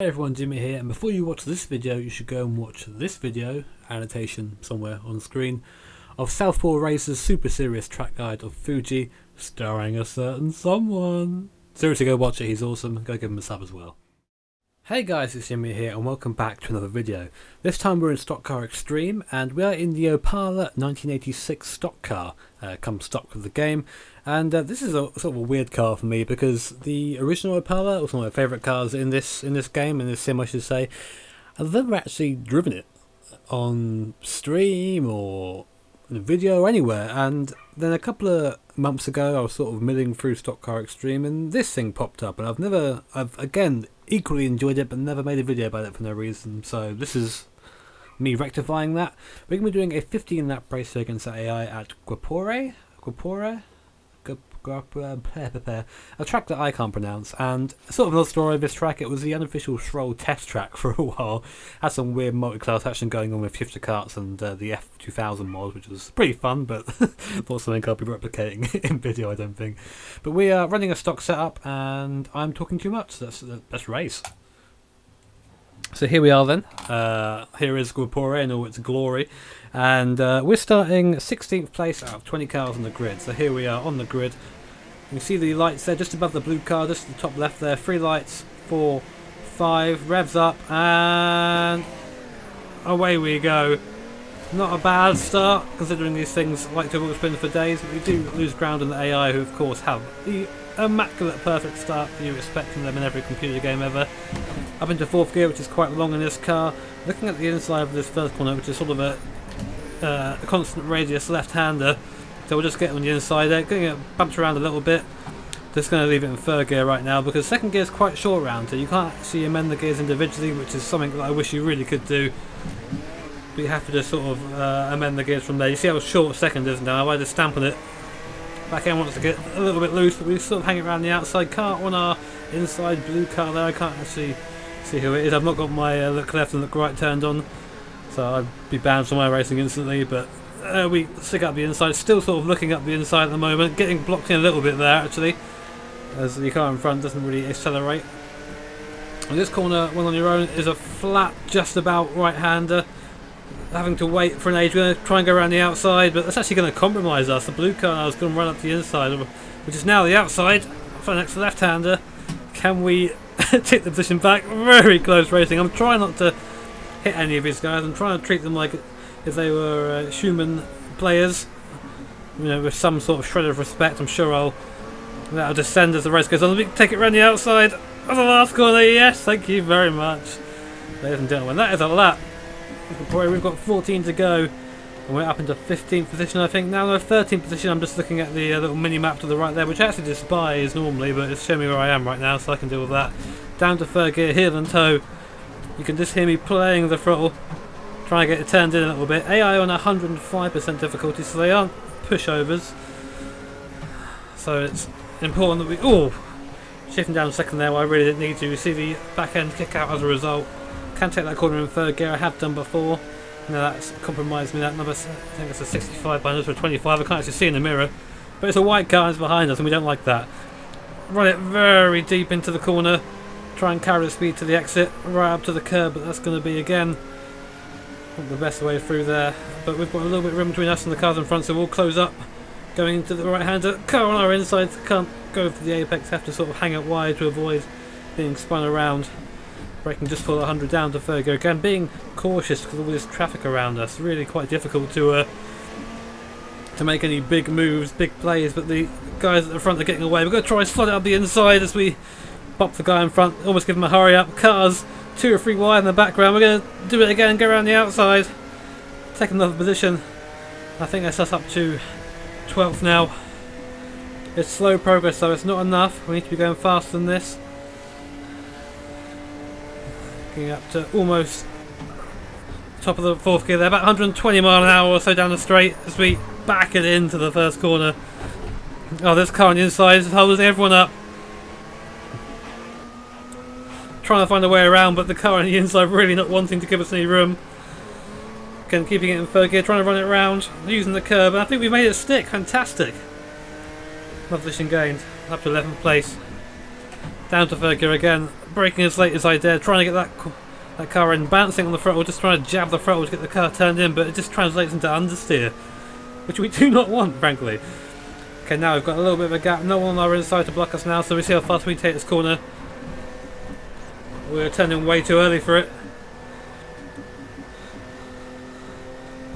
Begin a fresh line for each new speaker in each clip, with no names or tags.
Hey everyone, Jimmy here, and before you watch this video you should go and watch this video, annotation somewhere on the screen, of Southpaw Racer's super serious track guide of Fuji, starring a certain someone. Seriously, go watch it, he's awesome, go give him a sub as well. Hey guys, it's Jimmy here and welcome back to another video. This time we're in Stock Car Extreme and we are in the Opala 1986 stock car, comes stock with the game. And this is a sort of a weird car for me because the original Opala was one of my favourite cars in this game, in this sim I should say. I've never actually driven it on stream or in a video or anywhere, and then a couple of months ago I was sort of milling through Stock Car Extreme and this thing popped up, and I've again equally enjoyed it but never made a video about it for no reason, so this is me rectifying that. We're going to be doing a 15 lap race against the AI at Guapore? A track that I can't pronounce, and sort of another story of this track. It was the unofficial Schroll test track for a while. Had some weird multi-class action going on with shifter carts and the F2000 mod, which was pretty fun, but not something I'll be replicating in video, I don't think. But we are running a stock setup and I'm talking too much, so let's race. So here we are then. Here is Guapore in all its glory, and we're starting 16th place out of 20 cars on the grid. So here we are on the grid. You can see the lights there just above the blue car, just at the top left there. 3 lights, 4, 5, revs up, and away we go. Not a bad start, considering these things like to spin for days, but we do lose ground on the AI, who of course have the immaculate perfect start that you expect from them in every computer game ever. Up into 4th gear, which is quite long in this car. Looking at the inside of this first corner, which is sort of a constant radius left-hander, so we'll just get on the inside there, getting it bumped around a little bit. Just going to leave it in 3rd gear right now because 2nd gear is quite short round, so you can't actually amend the gears individually, which is something that I wish you really could do. But you have to just sort of amend the gears from there. You see how short 2nd is now. I just stamp on it. Back end wants to get a little bit loose, but we sort of hang it around the outside. Car on our inside blue car there. I can't actually see who it is. I've not got my look left and look right turned on, so I'd be banned from my racing instantly. But we stick up the inside, still sort of looking up the inside at the moment, getting blocked in a little bit there actually, as the car in front doesn't really accelerate. And this corner, one on your own, is a flat, just about right-hander. Having to wait for an age, we're going to try and go around the outside, but that's actually going to compromise us. The blue car now is going to run up the inside, which is now the outside for the next left-hander. Can we take the position back? Very close racing. I'm trying not to hit any of these guys. I'm trying to treat them like if they were human players, you know, with some sort of shred of respect. I'm sure that'll descend as the race goes on. Let me take it around the outside of the last corner. Yes, thank you very much, ladies and gentlemen. That is a lap. We've got 14 to go, and we're up into 15th position, I think. Now no, 13th position. I'm just looking at the little mini map to the right there, which I actually despise normally, but it's showing me where I am right now, so I can deal with that. Down to 3rd gear, heel and toe. You can just hear me playing the throttle, trying to get it turned in a little bit. AI on 105% difficulty, so they aren't pushovers. So it's important that we... shifting down 2nd there, where I really didn't need to. You see the back end kick out as a result. Can take that corner in 3rd gear, I have done before. Now that's compromised me, that number, I think it's a 65 by another 25, I can't actually see in the mirror. But it's a white car behind us and we don't like that. Run it very deep into the corner, try and carry the speed to the exit, right up to the curb, but that's going to be again not the best way through there. But we've got a little bit of room between us and the cars in front, so we'll close up. Going into the right-hander, car on our inside, can't go for the apex, have to sort of hang it wide to avoid being spun around. Braking just for 100 down to 3rd gear. Again, being cautious because of all this traffic around us. Really quite difficult to make any big moves, big plays, but the guys at the front are getting away. We're going to try and slot it up the inside as we pop the guy in front, almost give him a hurry up. Cars 2 or 3 wide in the background. We're going to do it again, go around the outside, take another position. I think that's us up to 12th now. It's slow progress though, it's not enough. We need to be going faster than this. Up to almost top of the 4th gear there, about 120 mile an hour or so down the straight as we back it into the first corner. Oh, this car on the inside is holding everyone up. Trying to find a way around, but the car on the inside really not wanting to give us any room. Again, keeping it in 3rd gear, trying to run it around, using the curb, and I think we made it stick. Fantastic. Another position gained, up to 11th place. Down to 3rd gear again. braking as late as I dare, trying to get that car in, bouncing on the throttle, just trying to jab the throttle to get the car turned in, but it just translates into understeer, which we do not want, frankly. Okay, now we've got a little bit of a gap, no one on our inside to block us now, so we see how fast we can take this corner. We're turning way too early for it.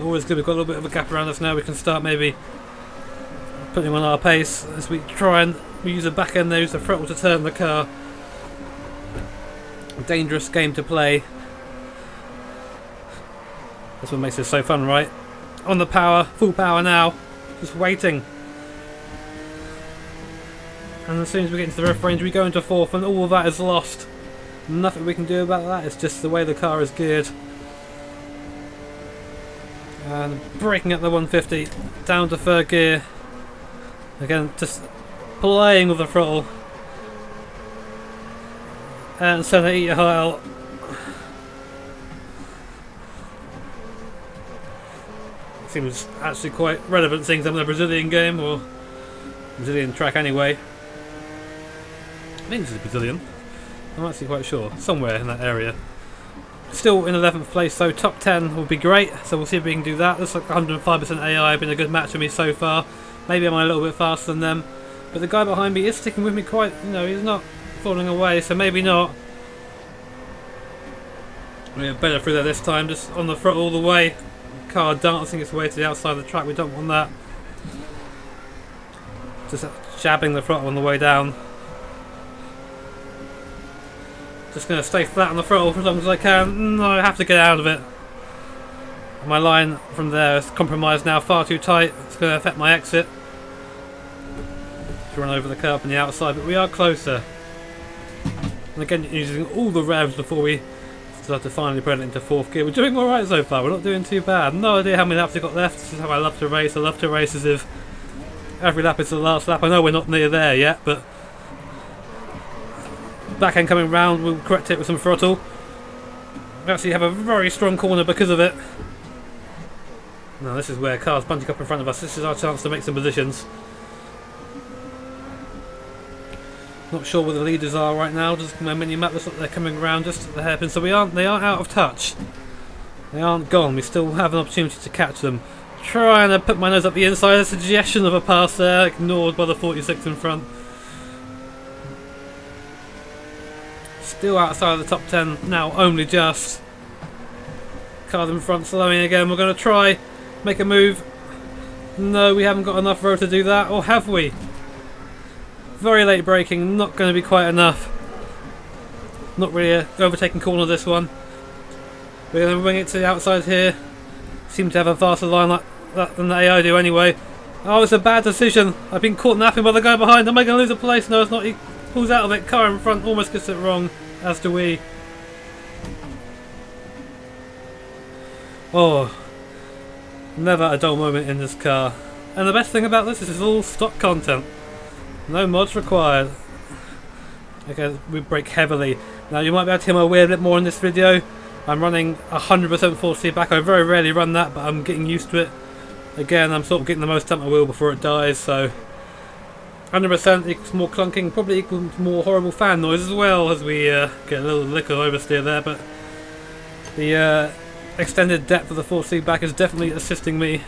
Always good, we've got a little bit of a gap around us now, we can start maybe putting on our pace as we try and we use the back end there, use the throttle to turn the car. A dangerous game to play. That's what makes it so fun, right? On the power, full power now, just waiting. And as soon as we get into the ref range we go into fourth and all of that is lost. Nothing we can do about that, it's just the way the car is geared. And braking at the 150, down to third gear. Again, just playing with the throttle. And Senna, eat your heart out. Seems actually quite relevant seeing some of the Brazilian game, or Brazilian track anyway. I think this is Brazilian. I'm actually quite sure. Somewhere in that area. Still in 11th place, so top 10 would be great. So we'll see if we can do that. Looks like 105% AI, been a good match for me so far. Maybe I'm a little bit faster than them. But the guy behind me is sticking with me quite, he's not falling away, so maybe not. We're better through there this time, just on the throttle all the way. Car dancing its way to the outside of the track, we don't want that. Just jabbing the throttle on the way down. Just going to stay flat on the throttle for as long as I can. No, I have to get out of it. My line from there is compromised now, far too tight. It's going to affect my exit. To run over the curb on the outside, but we are closer. And again, using all the revs before we start to finally put it into fourth gear. We're doing alright so far, we're not doing too bad. No idea how many laps we've got left. This is how I love to race. I love to race as if every lap is the last lap. I know we're not near there yet, but back end coming round, we'll correct it with some throttle. We actually have a very strong corner because of it. Now this is where cars bunting up in front of us. This is our chance to make some positions. Not sure where the leaders are right now. Just my mini map looks like they're coming around just at the hairpin. So they aren't out of touch. They aren't gone. We still have an opportunity to catch them. Trying to put my nose up the inside. A suggestion of a pass there, ignored by the 46 in front. Still outside of the top 10 now, only just. Cars in front slowing again. We're going to try make a move. No, we haven't got enough road to do that, or have we? Very late braking, not going to be quite enough. Not really an overtaking corner this one. We're going to bring it to the outside here. Seem to have a faster line like that than the AI do anyway. Oh, it's a bad decision. I've been caught napping by the guy behind. Am I going to lose a place? No, it's not. He pulls out of it. Car in front almost gets it wrong, as do we. Oh, never a dull moment in this car. And the best thing about this is it's all stock content. No mods required. Okay, we brake heavily. Now you might be able to hear my wheel a bit more in this video. I'm running 100% full speed back. I very rarely run that, but I'm getting used to it. Again, I'm sort of getting the most out of my wheel before it dies, so 100% equals more clunking, probably equals more horrible fan noise as well as we get a little lick of oversteer there, but the extended depth of the full speed back is definitely assisting me.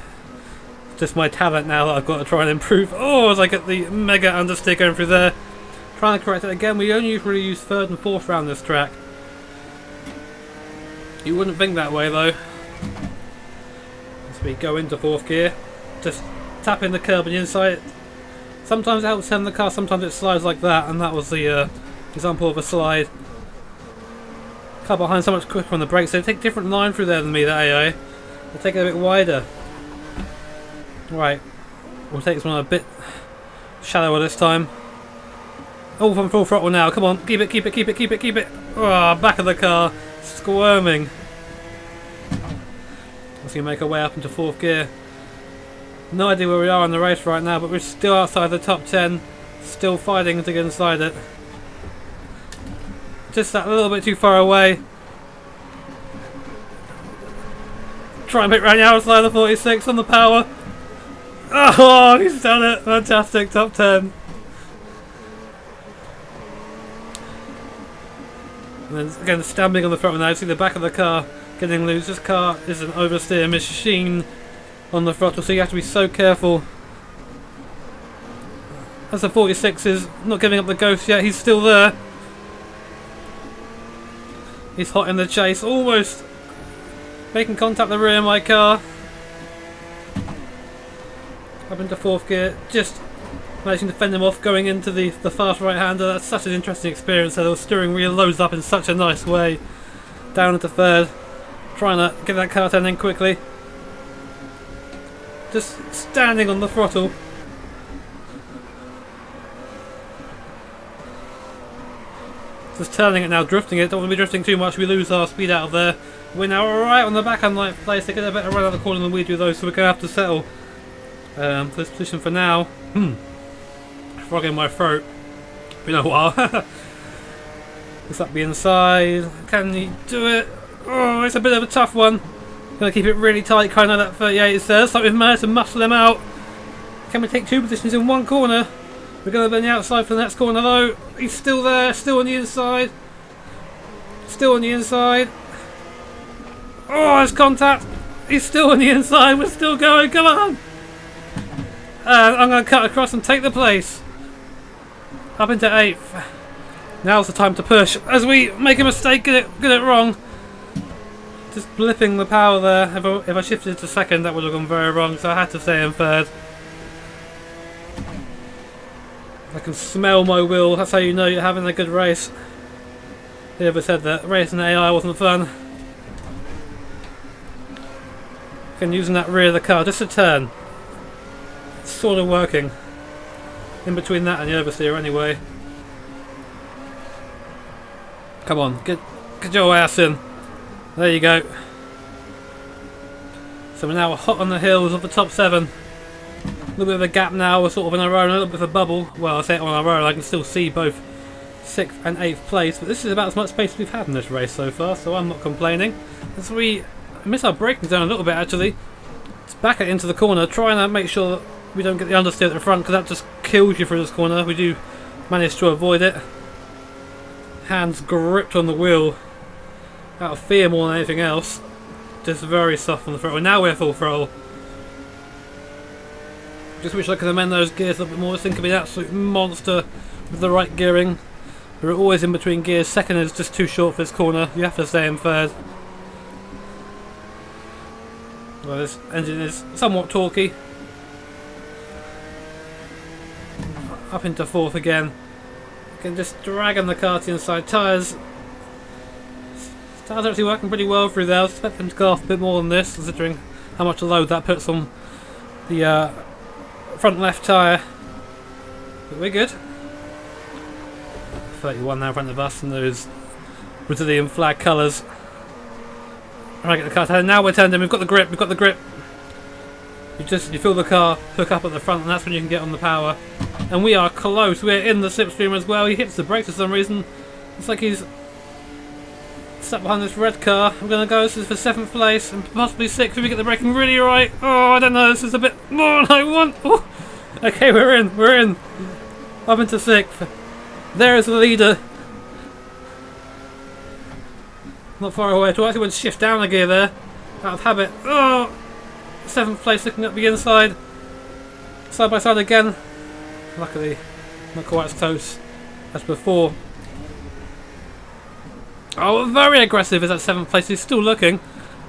Just my talent now that I've got to try and improve. Oh, as I get the mega understeer going through there. Trying to correct it again. We only usually use third and fourth round this track. You wouldn't think that way though. As we go into fourth gear, just tapping the curb and the inside. Sometimes it helps send the car, sometimes it slides like that, and that was the example of a slide. Car behind so much quicker on the brakes. They take a different line through there than me, the AI. They take it a bit wider. Right, we'll take this one a bit shallower this time. Oh, from full throttle now, come on, keep it, keep it, keep it, keep it, keep it. Oh, back of the car, squirming. Let's see, make our way up into fourth gear. No idea where we are in the race right now, but we're still outside the top 10. Still fighting to get inside it. Just that little bit too far away. Try and make round the outside of the 46 on the power. Oh, he's done it! Fantastic, top 10. And then again stamping on the front now. You see the back of the car getting loose. This car is an oversteer machine on the throttle, so you have to be so careful. As the 46 is not giving up the ghost yet, he's still there. He's hot in the chase, almost making contact with the rear of my car. Up into 4th gear, just managing to fend him off going into the fast right-hander. That's such an interesting experience. So the steering wheel loads up in such a nice way. Down into 3rd, trying to get that car turning quickly. Just standing on the throttle. Just turning it now, drifting it. Don't want to be drifting too much, we lose our speed out of there. We're now right on the back on 9th place. They get a better run out of the corner than we do though, so we're going to have to settle for this position for now. Frog in my throat. Been a while. Looks like the inside. Can he do it? Oh, it's a bit of a tough one. Gonna keep it really tight, kind of that 38 says. Like we've managed to muscle them out. Can we take 2 positions in 1 corner? We're going to be on the outside for the next corner though. He's still there, still on the inside. Still on the inside. Oh, there's contact. He's still on the inside, we're still going, come on. I'm going to cut across and take the place. Up into 8th. Now's the time to push. As we make a mistake, get it wrong. Just blipping the power there. If I shifted to 2nd, that would have gone very wrong, so I had to stay in 3rd. I can smell my wheel, that's how you know you're having a good race. Whoever said that racing AI wasn't fun. Again, using that rear of the car just to turn. It's sort of working. In between that and the oversteer anyway. Come on, get your ass in. There you go. So we're now hot on the heels of the top 7. A little bit of a gap now, we're sort of on our own, a little bit of a bubble. Well, I say it on our own, I can still see both 6th and 8th place, but this is about as much space as we've had in this race so far, so I'm not complaining. As we miss our braking zone a little bit actually, let's back it into the corner, trying to make sure that we don't get the understeer at the front, because that just kills you through this corner. We do manage to avoid it. Hands gripped on the wheel, out of fear more than anything else. Just very soft on the throttle. Now we're full throttle. Just wish I could amend those gears a little bit more. This thing could be an absolute monster with the right gearing. We're always in between gears. 2nd is just too short for this corner. You have to stay in 3rd. Well, this engine is somewhat torquey. Up into 4th again. Again, just dragging the car to the inside. Tyres are actually working pretty well through there. I was expecting to go off a bit more than this, considering how much load that puts on the front left tyre. But we're good. 31 now in front of us in those Brazilian flag colours. Right, get the car turn. Now we're turned in. We've got the grip. You feel the car hook up at the front, and that's when you can get on the power. And we are close. We're in the slipstream as well. He hits the brakes for some reason. It's like he's stuck behind this red car. I'm going to go. This is for 7th place and possibly 6th if we get the braking really right. Oh, I don't know. This is a bit more than I want. Oh. Okay, we're in. Up into 6th. There is the leader. Not far away at all. I actually went to shift down a gear there, out of habit. Oh, 7th place, looking up the inside. Side by side again. Luckily, not quite as close as before. Oh, very aggressive is that 7th place. He's still looking.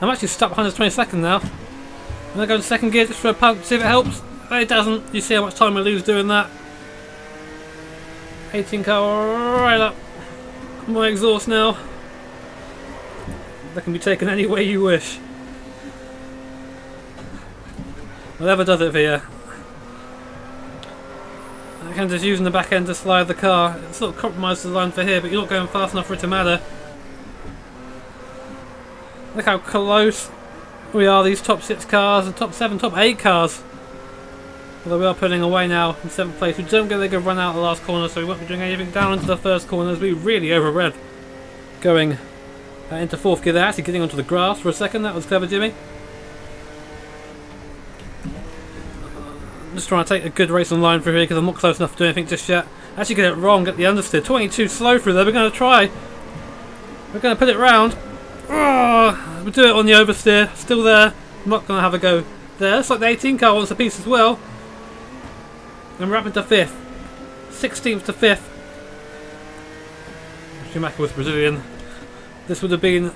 I'm actually stuck behind this 22nd now. I'm going to go to 2nd gear just for a pump, see if it helps. It doesn't. You see how much time we lose doing that. 18 car right up my exhaust now. That can be taken any way you wish. Whatever does it for you. I can just using the back end to slide the car. It sort of compromises the line for here, but you're not going fast enough for it to matter. Look how close we are, these top 6 cars and top 7, top 8 cars. Although we are pulling away now from 7th place. We don't get a good run out of the last corner, so we won't be doing anything down into the first corner as we really overread. Going into 4th gear there, actually getting onto the grass for a second. That was clever, Jimmy. Just trying to take a good race on line through here because I'm not close enough to do anything just yet. Actually get it wrong, get the understeer. 22 slow through there, we're going to try. We're going to put it round. Oh, we'll do it on the oversteer. Still there. I'm not going to have a go there. Looks like the 18 car wants a piece as well. And we're up into 5th. 16th to 5th. Schumacher was Brazilian. This would have been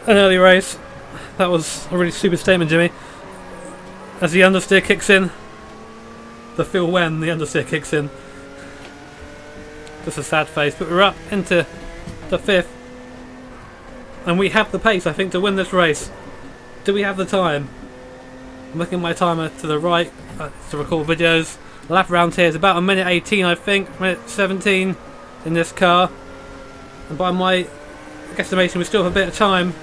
an early race. That was a really stupid statement, Jimmy. As the understeer kicks in. The feel when the understeer kicks in. Just a sad face. But we're up into the 5th. And we have the pace, I think, to win this race. Do we have the time? I'm looking at my timer to the right to record videos. The lap around here is about a minute 18, I think. Minute 17 in this car. And by my guesstimation, we still have a bit of time.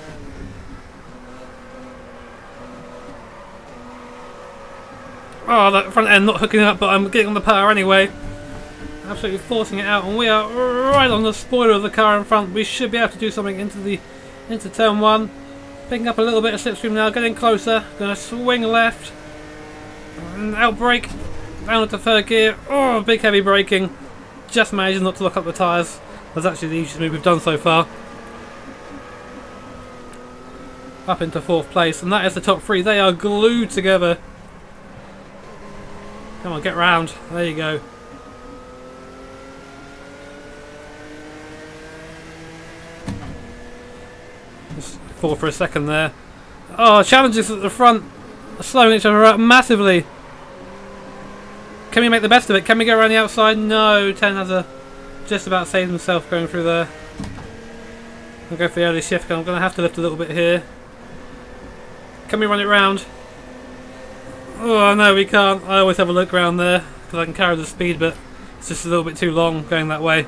Oh, that front end not hooking up, but I'm getting on the power anyway. Absolutely forcing it out, and we are right on the spoiler of the car in front. We should be able to do something into turn 1. Picking up a little bit of slipstream now, getting closer. Going to swing left. And out brake. Down into 3rd gear. Oh, big heavy braking. Just managing not to lock up the tyres. That's actually the easiest move we've done so far. Up into 4th place, and that is the top 3. They are glued together. Come on, get round. There you go. Just fall for a second there. Oh, challenges at the front are slowing each other up massively. Can we make the best of it? Can we go around the outside? No, 10 has just about saved himself going through there. I'll go for the early shift. I'm going to have to lift a little bit here. Can we run it round? Oh no, we can't. I always have a look around there because I can carry the speed, but it's just a little bit too long going that way.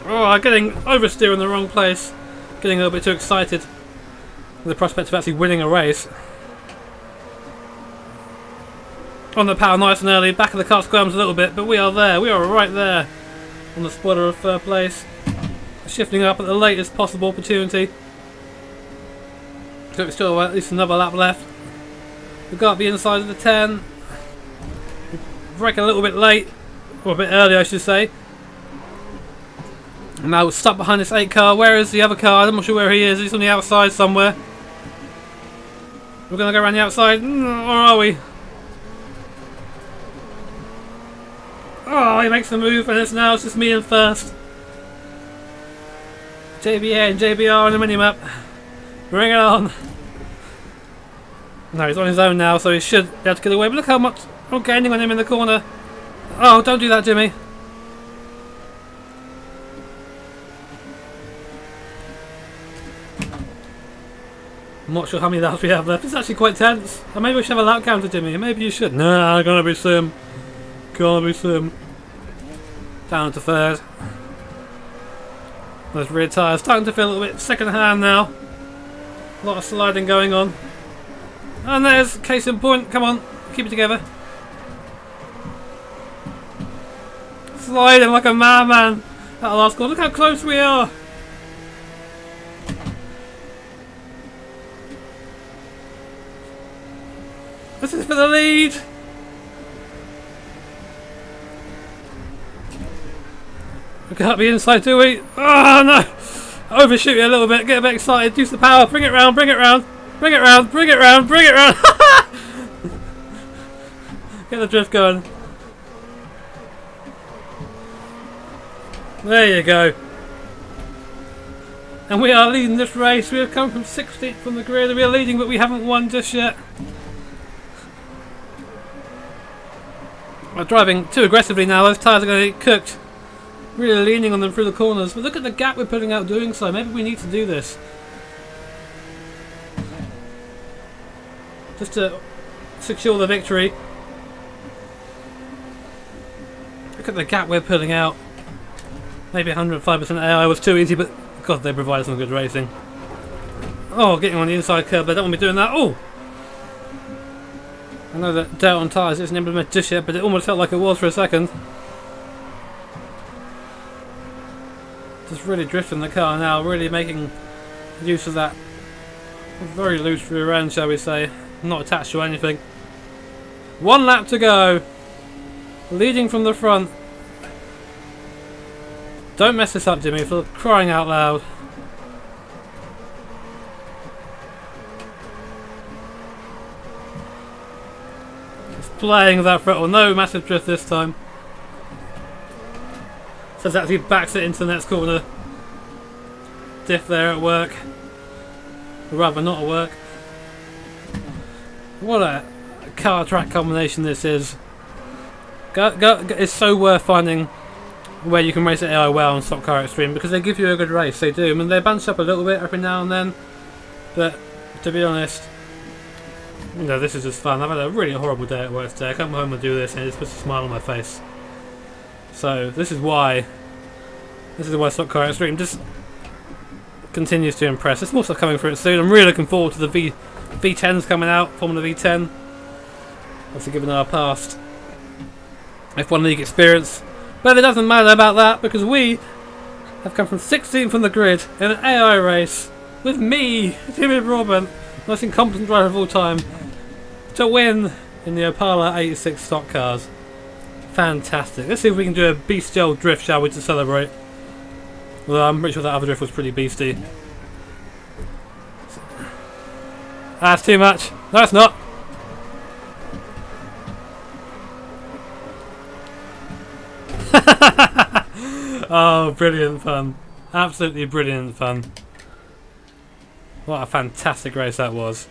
Oh, I'm getting oversteer in the wrong place. Getting a little bit too excited with the prospect of actually winning a race. On the power nice and early. Back of the car squirms a little bit, but we are there. We are right there on the spoiler of 3rd place. Shifting up at the latest possible opportunity. So it's still at least another lap left. We've got the inside of the 10. Brake a little bit late, or a bit early I should say. And now we're stuck behind this 8 car. Where is the other car? I'm not sure where he is. He's on the outside somewhere. We're going to go around the outside. Or are we? Oh, he makes the move, and it's now just me in 1st. JBA and JBR on the minimap. Bring it on. No, he's on his own now, so he should be able to get away. But look how much I'm gaining on him in the corner. Oh, don't do that, Jimmy. I'm not sure how many laps we have left. It's actually quite tense. Or maybe we should have a lap counter, Jimmy. Maybe you should. Nah, gonna be sim. Gonna be sim. Down to 3rd. Those rear tyres starting to feel a little bit second hand now. A lot of sliding going on. And there's case in point. Come on, keep it together. Sliding like a madman. That last corner. Look how close we are. This is for the lead. We can't be inside, do we? Oh no! Overshoot you a little bit, get a bit excited, use the power, bring it round, bring it round, bring it round, bring it round, bring it round! Get the drift going. There you go. And we are leading this race. We have come from 16th from the grid. We are leading, but we haven't won just yet. We're driving too aggressively now. Those tyres are going to get cooked. Really leaning on them through the corners. But look at the gap we're putting out doing so. Maybe we need to do this. Just to secure the victory. Look at the gap we're putting out. Maybe 105% AI was too easy, but God, they provided some good racing. Oh, getting on the inside curb. They don't want me doing that. Oh! I know that Dale on tyres isn't implemented just yet, but it almost felt like it was for a second. Just really drifting the car now, really making use of that very loose rear end, shall we say. Not attached to anything. 1 lap to go. Leading from the front. Don't mess this up, Jimmy, for crying out loud. Just playing with that throttle. No massive drift this time. So that he backs it into the next corner. Diff there at work. Or rather, not at work. What a car track combination this is. It's so worth finding where you can race at AI well on Stock Car Extreme, because they give you a good race. They do. I mean, they bunch up a little bit every now and then, but to be honest, you know, this is just fun. I've had a really horrible day at work today. I come home and do this, and it just puts a smile on my face. So this is why Stock Car Extreme just continues to impress. There's more stuff coming for it soon. I'm really looking forward to the V10s coming out, Formula V10. Obviously, given our past F1 League experience. But it doesn't matter about that, because we have come from 16th on the grid in an AI race with me, Jimmy Broadbent, most incompetent driver of all time, to win in the Opala 86 stock cars. Fantastic. Let's see if we can do a bestial drift, shall we, to celebrate. Well, I'm pretty sure that other drift was pretty beastie. That's too much. No, it's not. Oh, brilliant fun. Absolutely brilliant fun. What a fantastic race that was.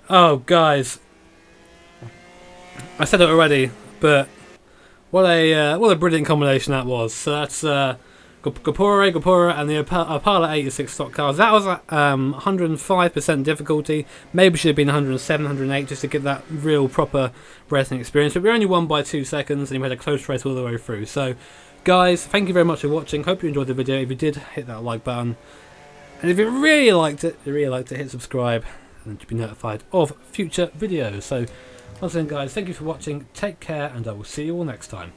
Oh, guys. I said it already, but what a brilliant combination that was. So that's Gopura and the Opala 86 stock cars. That was 105% difficulty. Maybe should have been 107, 108 just to get that real proper racing experience. But we only won by 2 seconds, and we had a close race all the way through. So, guys, thank you very much for watching. Hope you enjoyed the video. If you did, hit that like button. And if you really liked it, hit subscribe and to be notified of future videos. So, once again, guys, thank you for watching. Take care, and I will see you all next time.